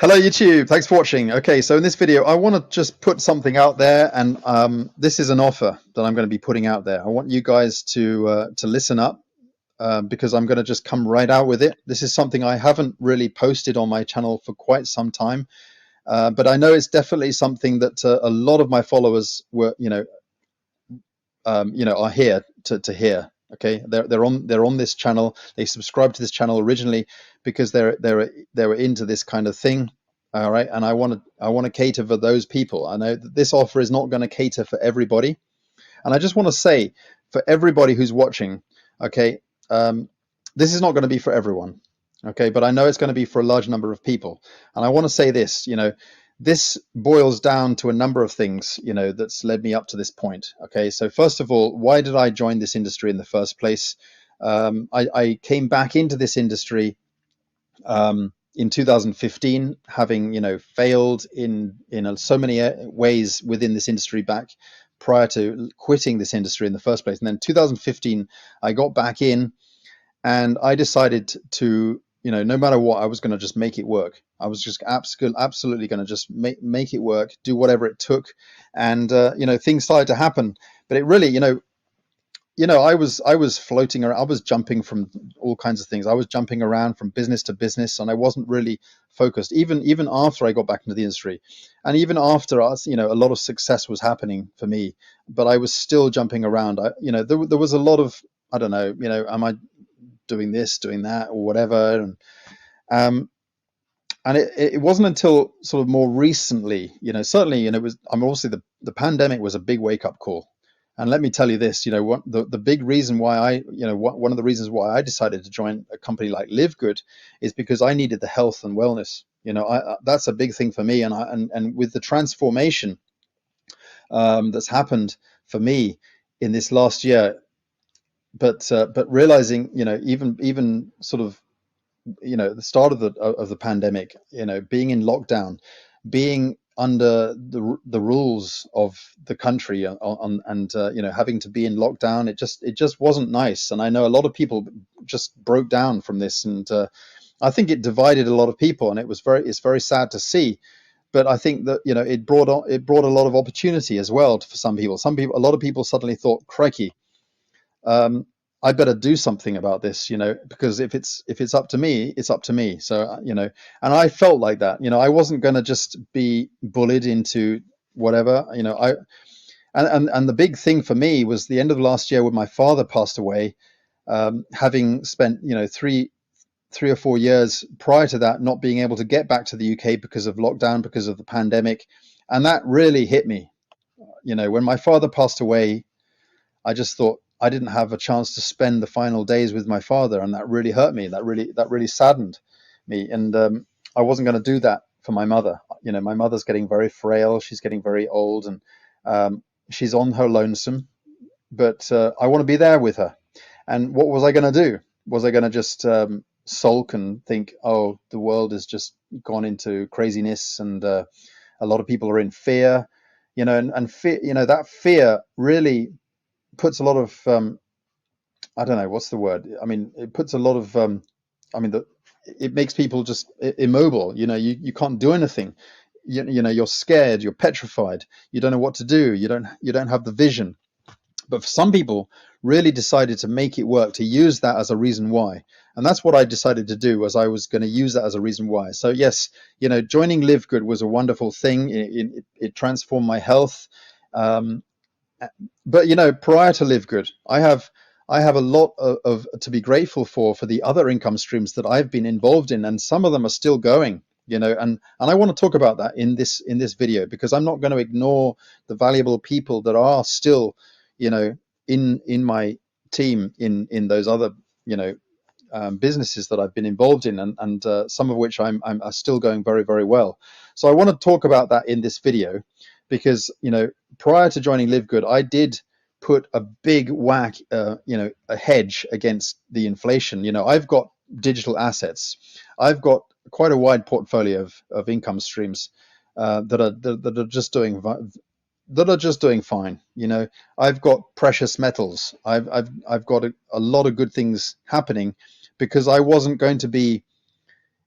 Hello YouTube, thanks for watching. Okay, so in this video I want to just put something out there, and this is an offer that I'm going to be putting out there. I want you guys to listen up, because I'm going to just come right out with it. This is something I haven't really posted on my channel for quite some time, but I know it's definitely something that a lot of my followers were, are here to hear. Okay, they're on this channel. They subscribed to this channel originally because they were into this kind of thing. All right, and I want to cater for those people. I know that this offer is not going to cater for everybody, and I just want to say, for everybody who's watching, okay, this is not going to be for everyone, okay, but I know it's going to be for a large number of people. And I want to say this, this boils down to a number of things, that's led me up to this point. Okay, so first of all, why did I join this industry in the first place? I came back into this industry in 2015, having failed in so many ways within this industry back prior to quitting this industry in the first place. And then 2015, I got back in, and I decided to, no matter what, I was going to just make it work. I was just absolutely going to just make it work, do whatever it took. And things started to happen, but it really, I was floating around. I was jumping from all kinds of things. I was jumping around from business to business, and I wasn't really focused. Even after I got back into the industry, and even after us, a lot of success was happening for me, but I was still jumping around. There was a lot of, I don't know, am I doing this, doing that, or whatever, um, and it wasn't until sort of more recently, certainly, it was. I'm obviously the pandemic was a big wake up call. And let me tell you this, what the big reason why one of the reasons why I decided to join a company like Live Good is because I needed the health and wellness. That's a big thing for me. And with the transformation that's happened for me in this last year, but realizing, even sort of, the start of the pandemic, being in lockdown, being under the rules of the country and having to be in lockdown, it just wasn't nice. And I know a lot of people just broke down from this, and I think it divided a lot of people, and it's very sad to see. But I think that it brought a lot of opportunity as well for some people. A lot of people suddenly thought, crikey, um, I better do something about this, because if it's up to me, it's up to me. So, and I felt like that. I wasn't going to just be bullied into whatever. And the big thing for me was the end of last year when my father passed away, having spent, 3 or 4 years prior to that not being able to get back to the UK because of lockdown, because of the pandemic, and that really hit me. When my father passed away, I just thought I didn't have a chance to spend the final days with my father, and that really hurt me. That really saddened me, and I wasn't going to do that for my mother. My mother's getting very frail. She's getting very old, and she's on her lonesome. But I want to be there with her. And what was I going to do? Was I going to just sulk and think, oh, the world has just gone into craziness, and a lot of people are in fear, and fear, that fear really puts a lot of I don't know what's the word. I mean, it puts a lot of I mean, it makes people just immobile. You can't do anything. You're scared. You're petrified. You don't know what to do. You don't have the vision. But for some people, really decided to make it work, to use that as a reason why. And that's what I decided to do, was I was going to use that as a reason why. So yes, joining Live Good was a wonderful thing. It transformed my health. Um, but prior to Live Good, I have a lot of to be grateful for the other income streams that I've been involved in, and some of them are still going. And I want to talk about that in this video, because I'm not going to ignore the valuable people that are still, in my team, in those other, businesses that I've been involved in, and some of which I'm are still going very, very well. So I want to talk about that in this video, because prior to joining Live Good, I did put a big whack, a hedge against the inflation. I've got digital assets. I've got quite a wide portfolio of income streams that are just doing fine. I've got precious metals. I've got a lot of good things happening, because I wasn't going to be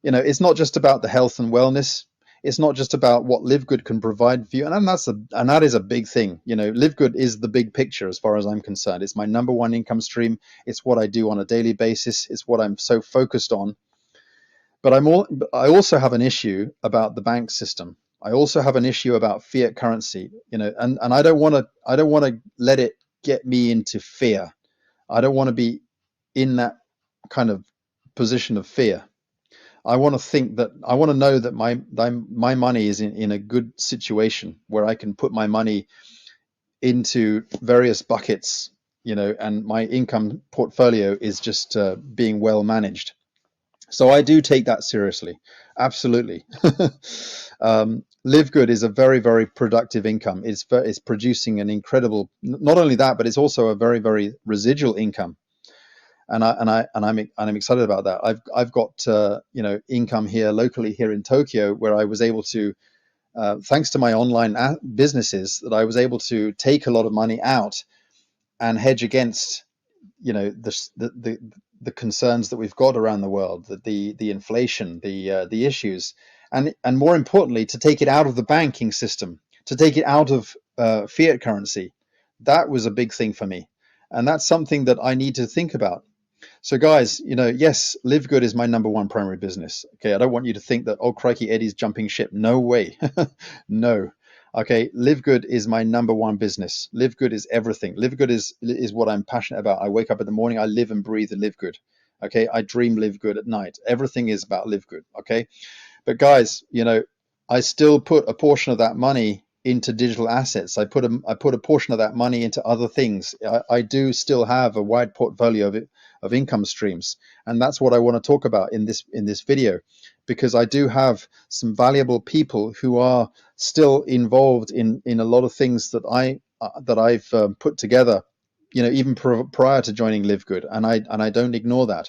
It's not just about the health and wellness. It's not just about what Live Good can provide for you, and that is a big thing. Live Good is the big picture as far as I'm concerned. It's my number one income stream. It's what I do on a daily basis. It's what I'm so focused on. But I also have an issue about the bank system. I also have an issue about fiat currency. And I don't want to let it get me into fear. I don't want to be in that kind of position of fear. I want to know that my money is in a good situation where I can put my money into various buckets, and my income portfolio is just being well managed. So I do take that seriously. Absolutely. Live Good is a very, very productive income. It's producing an incredible, not only that, but it's also a very, very residual income. And I'm excited about that. I've got income here locally here in Tokyo, where I was able to, thanks to my online businesses, that I was able to take a lot of money out and hedge against the concerns that we've got around the world, the inflation, the issues, and more importantly, to take it out of the banking system, to take it out of fiat currency. That was a big thing for me, and that's something that I need to think about. So, guys, yes, Live Good is my number one primary business. Okay, I don't want you to think that, oh, crikey, Eddie's jumping ship. No way. No. Okay, Live Good is my number one business. Live Good is everything. Live Good is what I'm passionate about. I wake up in the morning, I live and breathe and Live Good. Okay, I dream Live Good at night. Everything is about Live Good. Okay, but guys, I still put a portion of that money into digital assets. I put a portion of that money into other things. I do still have a wide portfolio of income streams, and that's what I want to talk about in this video, because I do have some valuable people who are still involved in a lot of things that I've put together, even prior to joining Live Good, and I don't ignore that.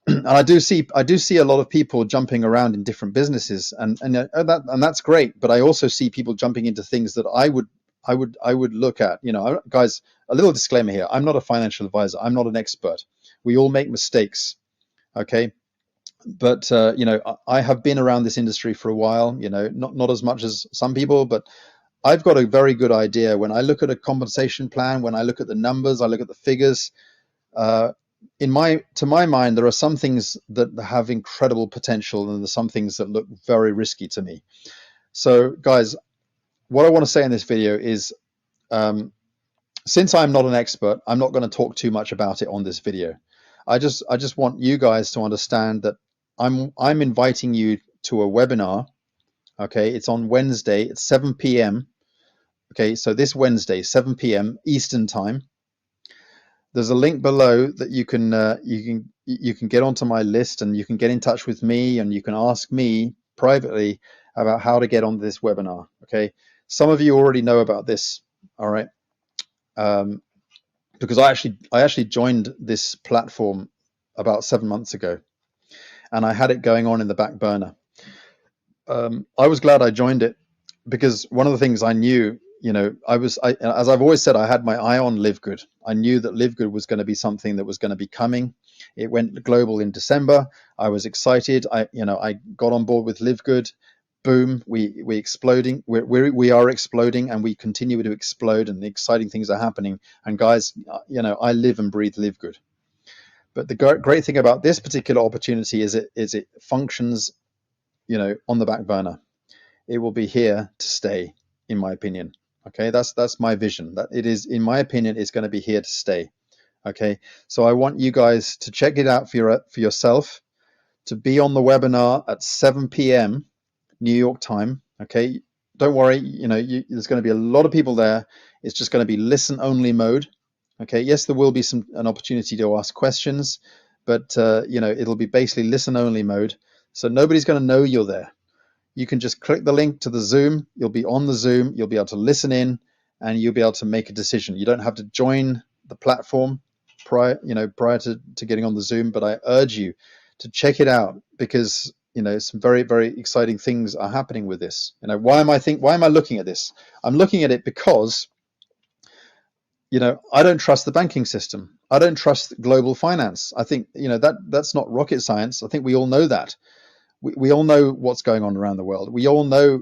And I do see a lot of people jumping around in different businesses, and that's great. But I also see people jumping into things that I would look at. Guys, a little disclaimer here: I'm not a financial advisor. I'm not an expert. We all make mistakes, okay? But I have been around this industry for a while. Not as much as some people, but I've got a very good idea. When I look at a compensation plan, when I look at the numbers, I look at the figures. Uh, to my mind, there are some things that have incredible potential, and there's some things that look very risky to me. So, guys, what I want to say in this video is, since I'm not an expert, I'm not going to talk too much about it on this video. I just want you guys to understand that I'm inviting you to a webinar. Okay, it's on Wednesday at 7 p.m. Okay, so this Wednesday, 7 p.m. Eastern time. There's a link below that you can get onto my list, and you can get in touch with me, and you can ask me privately about how to get on this webinar. Okay, some of you already know about this. All right, because I actually joined this platform about 7 months ago, and I had it going on in the back burner. I was glad I joined it, because one of the things I knew, as I've always said, I had my eye on Live Good. I knew that Live Good was going to be something that was going to be coming. It went global in December. I was excited. I got on board with Live Good. Boom, we exploding. We are exploding, and we continue to explode, and the exciting things are happening. And guys, I live and breathe Live Good. But the great thing about this particular opportunity is it functions, on the back burner. It will be here to stay, in my opinion. Okay, that's my vision. That it is, in my opinion, it's going to be here to stay. Okay, so I want you guys to check it out for yourself, to be on the webinar at 7 p.m. New York time. Okay, don't worry. There's going to be a lot of people there. It's just going to be listen only mode. Okay, yes, there will be an opportunity to ask questions, but it'll be basically listen only mode. So nobody's going to know you're there. You can just click the link to the Zoom. You'll be on the Zoom. You'll be able to listen in, and you'll be able to make a decision. You don't have to join the platform prior to getting on the Zoom, but I urge you to check it out, because some very, very exciting things are happening with this. Why am I looking at this? I'm looking at it because I don't trust the banking system. I don't trust global finance. I think, that's not rocket science. I think we all know that. We all know what's going on around the world. We all know,